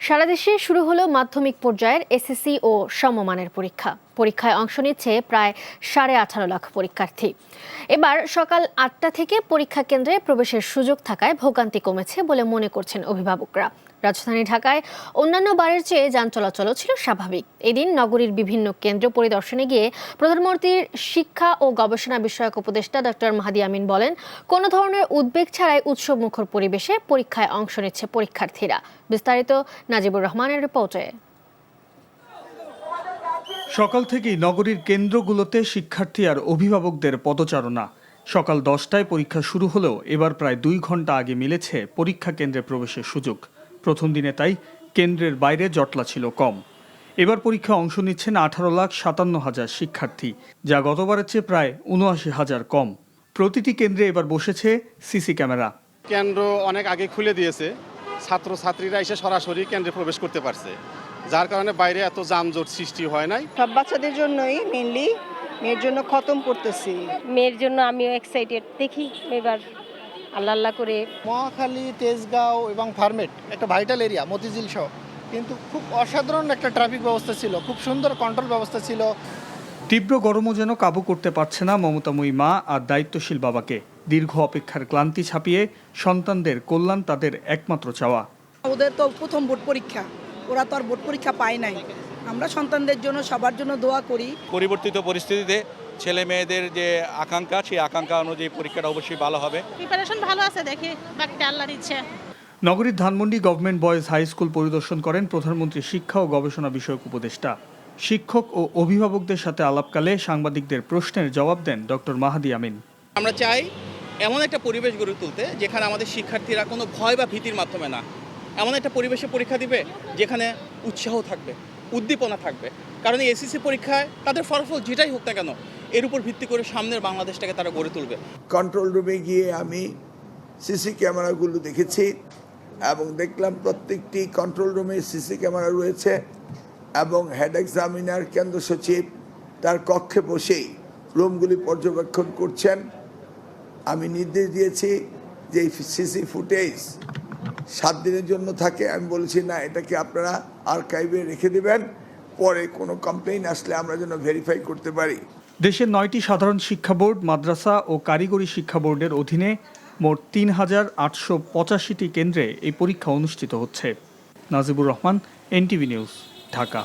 সারা দেশে শুরু হলো মাধ্যমিক পর্যায়ের এসএসসি ও সমমানের পরীক্ষা। পরীক্ষায় অংশ নিচ্ছে প্রায় 18.5 লাখ পরীক্ষার্থী। এবার সকাল 8টা থেকে পরীক্ষা কেন্দ্রে প্রবেশের সুযোগ থাকায় ভোগান্তি কমেছে বলে মনে করছেন অভিভাবকরা। রাজধানী ঢাকায় অন্যান্য বারের চেয়ে যান চলাচলও ছিল স্বাভাবিক। এদিন নগরীর বিভিন্ন কেন্দ্র পরিদর্শনে গিয়ে প্রধানমন্ত্রীর শিক্ষা ও গবেষণা বিষয়ক উপদেষ্টা ডক্টর মাহাদি আমিন বলেন, কোনো ধরনের উদ্বেগ ছাড়াই উৎসবমুখর পরিবেশে পরীক্ষায় অংশ নিচ্ছে পরীক্ষার্থীরা। বিস্তারিত নাজিবুর রহমানের রিপোর্টে। সকাল থেকেই নগরীর কেন্দ্রগুলোতে শিক্ষার্থী আর অভিভাবকদের পদচারণা। সকাল 10টায় পরীক্ষা শুরু হলেও এবার প্রায় 2 ঘন্টা আগে মিলেছে পরীক্ষা কেন্দ্রে প্রবেশের সুযোগ। প্রথম দিনে তাই কেন্দ্রের বাইরে জটলা ছিল কম। এবার পরীক্ষায় অংশ নিচ্ছেন 18,57,000 শিক্ষার্থী, যা গতবারের চেয়ে প্রায় 79,000 কম। প্রতিটি কেন্দ্রে এবার বসেছে সিসি ক্যামেরা। কেন্দ্র অনেক আগে খুলে দিয়েছে, ছাত্রছাত্রীরা এসে সরাসরি কেন্দ্রে প্রবেশ করতে পারছে, যার কারণে বাইরে এত যানজট সৃষ্টি হয় নাই। সব বাচ্চাদের জন্যই মেইনলি, মেয়ের জন্য খতম করতেছি। মেয়ের জন্য আমিও এক্সাইটেড, দেখি এবার আল্লাহ আল্লাহ করে। মহাখালী, তেজগাঁও এবং ফার্মেট একটা ভাইটাল এরিয়া, মতিঝিল সহ, কিন্তু খুব অসাধারণ একটা ট্রাফিক ব্যবস্থা ছিল, খুব সুন্দর কন্ট্রোল ব্যবস্থা ছিল। তীব্র গরমও যেন কাবু করতে পারছে না মমতাময়ী মা আর দায়িত্বশীল বাবাকে। দীর্ঘ অপেক্ষার ক্লান্তি ছাপিয়ে সন্তানদের কল্যাণ তাদের একমাত্র চাওয়া। ওদের তো প্রথম বোর্ড পরীক্ষা, ওরা তো আর বোর্ড পরীক্ষা পায় নাই। আমরা সন্তানদের জন্য, সবার জন্য দোয়া করি। পরিবর্তিত পরিস্থিতিতে ছেলে মেয়েদের যে আকাঙ্ক্ষা, সেই আকাঙ্ক্ষা অনুযায়ী পরীক্ষাটা অবশ্যই ভালো হবে। প্রিপারেশন ভালো আছে, দেখি বাকিটা আল্লাহর ইচ্ছে। নগরীর Dhanmondi government boys high school পরিদর্শন করেন প্রধানমন্ত্রী শিক্ষা ও গবেষণা বিষয়ক উপদেষ্টা। শিক্ষক ও অভিভাবকদের সাথে আলাপকালে সাংবাদিকদের প্রশ্নের জবাব দেন ডক্টর মাহাদি আমিন। আমরা চাই এমন একটা পরিবেশ গড়ে তুলতে যেখানে আমাদের শিক্ষার্থীরা কোনো ভয় বা ভীতির মাধ্যমে না, এমন একটা পরিবেশে পরীক্ষা দিবে যেখানে উৎসাহ থাকবে, উদ্দীপনা থাকবে। কারণ এই এসএসসি পরীক্ষায় তাদের ফলাফল যেটাই হোক না কেন, এর উপর ভিত্তি করে সামনের বাংলাদেশটাকে তারা গড়ে তুলবে। কন্ট্রোল রুমে গিয়ে আমি সিসি ক্যামেরাগুলো দেখেছি এবং দেখলাম প্রত্যেকটি কন্ট্রোল রুমে সিসি ক্যামেরা রয়েছে এবং হেড এক্সামিনার কেন্দ্র সচিব তার কক্ষে বসেই রুমগুলি পর্যবেক্ষণ করছেন। আমি নির্দেশ দিয়েছি যে এই সিসি ফুটেজ 7 দিনের জন্য থাকে। আমি বলেছি না, এটাকে আপনারা আর্কাইভে রেখে দেবেন, পরে কোনো কমপ্লেইন আসলে আমরা যেন ভেরিফাই করতে পারি। দেশের 9টি সাধারণ শিক্ষা বোর্ড, মাদ্রাসা ও কারিগরি শিক্ষা বোর্ডের অধীনে মোট 3,885টি কেন্দ্রে এই পরীক্ষা অনুষ্ঠিত হচ্ছে। Najibur Rahman, NTV news, Dhaka.